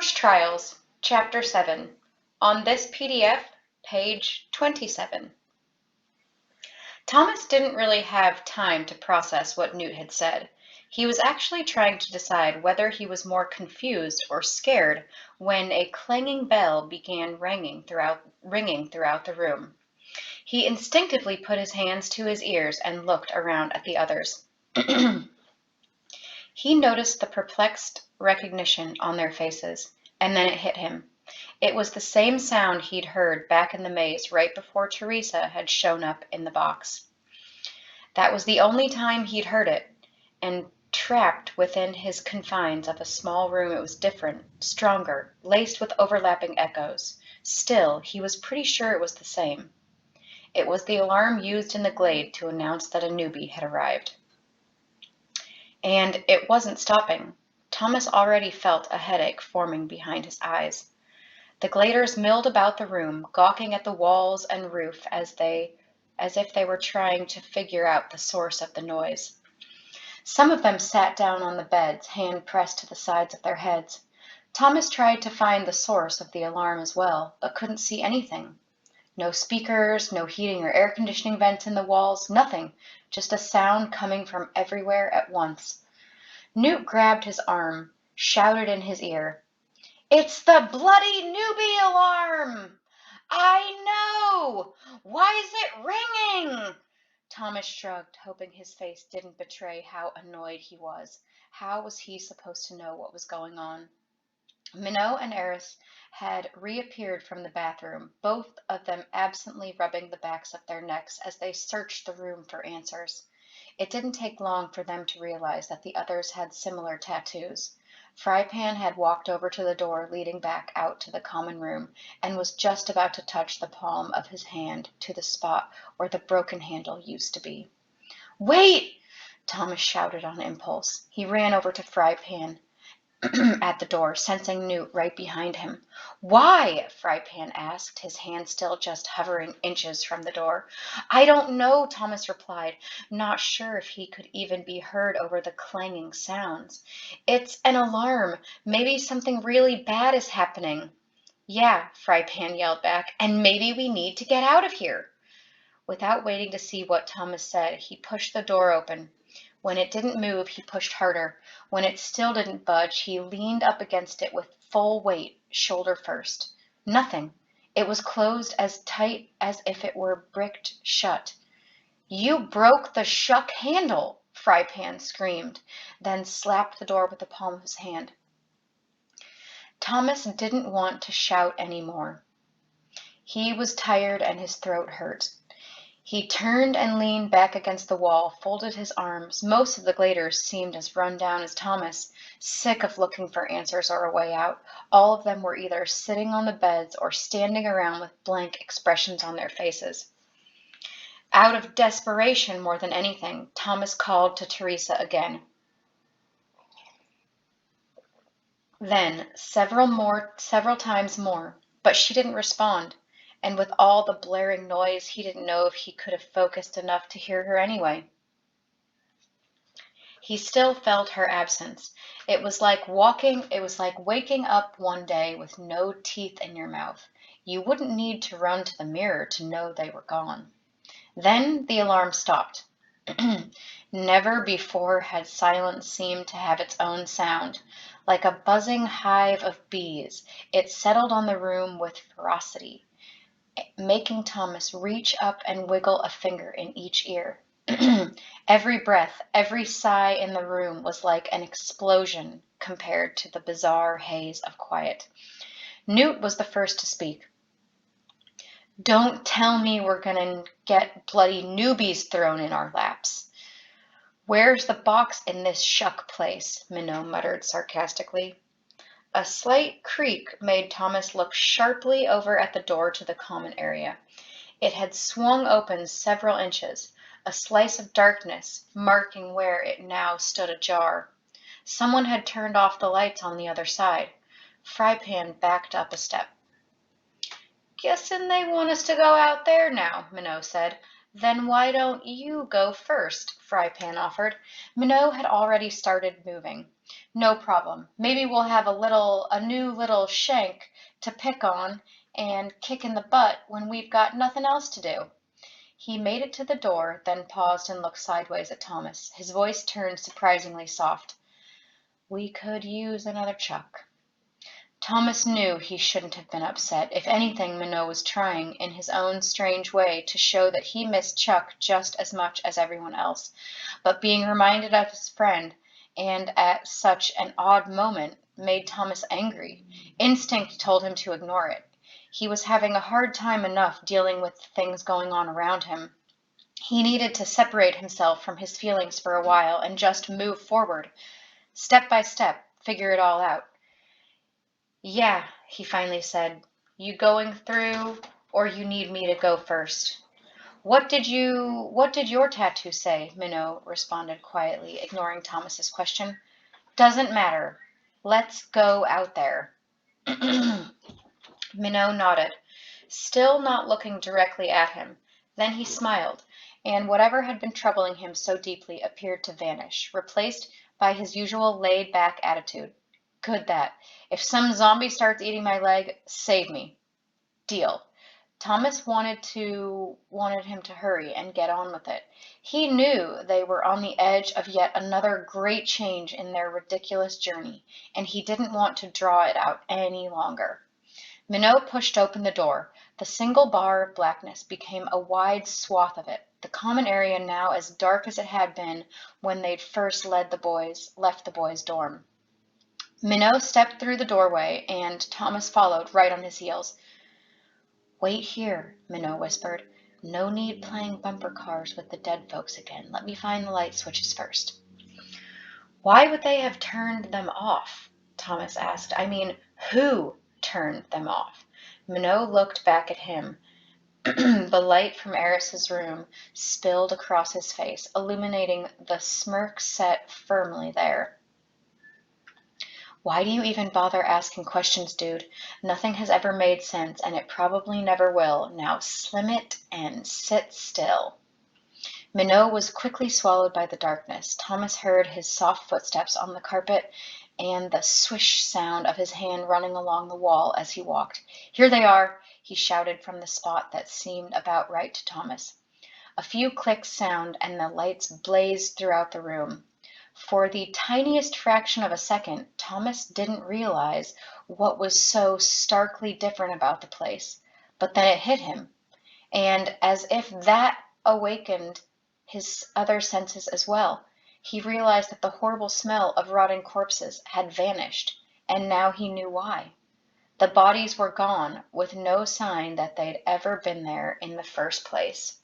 Scorch Trials, Chapter 7. On this PDF, page 27. Thomas didn't really have time to process what Newt had said. He was actually trying to decide whether he was more confused or scared when a clanging bell began ringing throughout the room. He instinctively put his hands to his ears and looked around at the others. He noticed the perplexed recognition on their faces, and then it hit him. It was the same sound he'd heard back in the maze right before Teresa had shown up in the box. That was the only time he'd heard it, and trapped within his confines of a small room it was different, stronger, laced with overlapping echoes. Still, he was pretty sure it was the same. It was the alarm used in the glade to announce that a newbie had arrived. And it wasn't stopping. Thomas already felt a headache forming behind his eyes. The gladers milled about the room, gawking at the walls and roof as if they were trying to figure out the source of the noise. Some of them sat down on the beds, hand pressed to the sides of their heads. Thomas tried to find the source of the alarm as well, but couldn't see anything. No speakers, no heating or air conditioning vents in the walls, nothing, just a sound coming from everywhere at once. Newt grabbed his arm, shouted in his ear, "It's the bloody newbie alarm! I know! Why is it ringing?" Thomas shrugged, hoping his face didn't betray how annoyed he was. How was he supposed to know what was going on? Minot and Eris had reappeared from the bathroom, both of them absently rubbing the backs of their necks as they searched the room for answers. It didn't take long for them to realize that the others had similar tattoos. Frypan had walked over to the door leading back out to the common room and was just about to touch the palm of his hand to the spot where the broken handle used to be. "Wait!" Thomas shouted on impulse. He ran over to Frypan at the door, sensing Newt right behind him. "Why?" Frypan asked, his hand still just hovering inches from the door. "I don't know," Thomas replied, not sure if he could even be heard over the clanging sounds. "It's an alarm. Maybe something really bad is happening." "Yeah," Frypan yelled back, "and maybe we need to get out of here." Without waiting to see what Thomas said, he pushed the door open. When it didn't move, he pushed harder. When it still didn't budge, he leaned up against it with full weight, shoulder first. Nothing. It was closed as tight as if it were bricked shut. "You broke the shuck handle!" Frypan screamed, then slapped the door with the palm of his hand. Thomas didn't want to shout anymore. He was tired and his throat hurt. He turned and leaned back against the wall, folded his arms. Most of the gladers seemed as run down as Thomas, sick of looking for answers or a way out. All of them were either sitting on the beds or standing around with blank expressions on their faces. Out of desperation more than anything, Thomas called to Teresa again. Then several times more, but she didn't respond. And with all the blaring noise, he didn't know if he could have focused enough to hear her anyway. He still felt her absence. It was like waking up one day with no teeth in your mouth. You wouldn't need to run to the mirror to know they were gone. Then the alarm stopped. Never before had silence seemed to have its own sound. Like a buzzing hive of bees, it settled on the room with ferocity, making Thomas reach up and wiggle a finger in each ear. Every breath, every sigh in the room was like an explosion compared to the bizarre haze of quiet. Newt was the first to speak. "Don't tell me we're gonna get bloody newbies thrown in our laps." "Where's the box in this shuck place?" Minot muttered sarcastically. A slight creak made Thomas look sharply over at the door to the common area. It had swung open several inches, a slice of darkness marking where it now stood ajar. Someone had turned off the lights on the other side. Frypan backed up a step. "Guessing they want us to go out there now," Minot said. "Then why don't you go first?" Frypan offered. Minot had already started moving. No problem. Maybe we'll have a new little shank to pick on and kick in the butt when we've got nothing else to do. He made it to the door, then paused and looked sideways at Thomas. His voice turned surprisingly soft. We could use another Chuck. Thomas knew he shouldn't have been upset. If anything, Minot was trying, in his own strange way, to show that he missed Chuck just as much as everyone else. But being reminded of his friend, and at such an odd moment, made Thomas angry. Instinct told him to ignore it. He was having a hard time enough dealing with the things going on around him. He needed to separate himself from his feelings for a while and just move forward, step by step, figure it all out. Yeah, he finally said. You going through, or you need me to go first? What did your tattoo say? Minot responded quietly, ignoring Thomas's question. Doesn't matter. Let's go out there. Minot nodded, still not looking directly at him. Then he smiled, and whatever had been troubling him so deeply appeared to vanish, replaced by his usual laid-back attitude. Good that. If some zombie starts eating my leg, save me. Deal. Thomas wanted him to hurry and get on with it. He knew they were on the edge of yet another great change in their ridiculous journey, and he didn't want to draw it out any longer. Minot pushed open the door. The single bar of blackness became a wide swath of it, the common area now as dark as it had been when they'd first left the boys' dorm. Minot stepped through the doorway, and Thomas followed right on his heels. Wait here, Minot whispered. No need playing bumper cars with the dead folks again. Let me find the light switches first. Why would they have turned them off? Thomas asked. I mean, who turned them off? Minot looked back at him. The light from Eris's room spilled across his face, illuminating the smirk set firmly there. Why do you even bother asking questions, dude? Nothing has ever made sense, and it probably never will. Now slim it and sit still. Minot was quickly swallowed by the darkness. Thomas heard his soft footsteps on the carpet and the swish sound of his hand running along the wall as he walked. Here they are, he shouted from the spot that seemed about right to Thomas. A few clicks sound and the lights blazed throughout the room. For the tiniest fraction of a second, Thomas didn't realize what was so starkly different about the place. But then it hit him, and as if that awakened his other senses as well, he realized that the horrible smell of rotting corpses had vanished, and now he knew why. The bodies were gone, with no sign that they'd ever been there in the first place.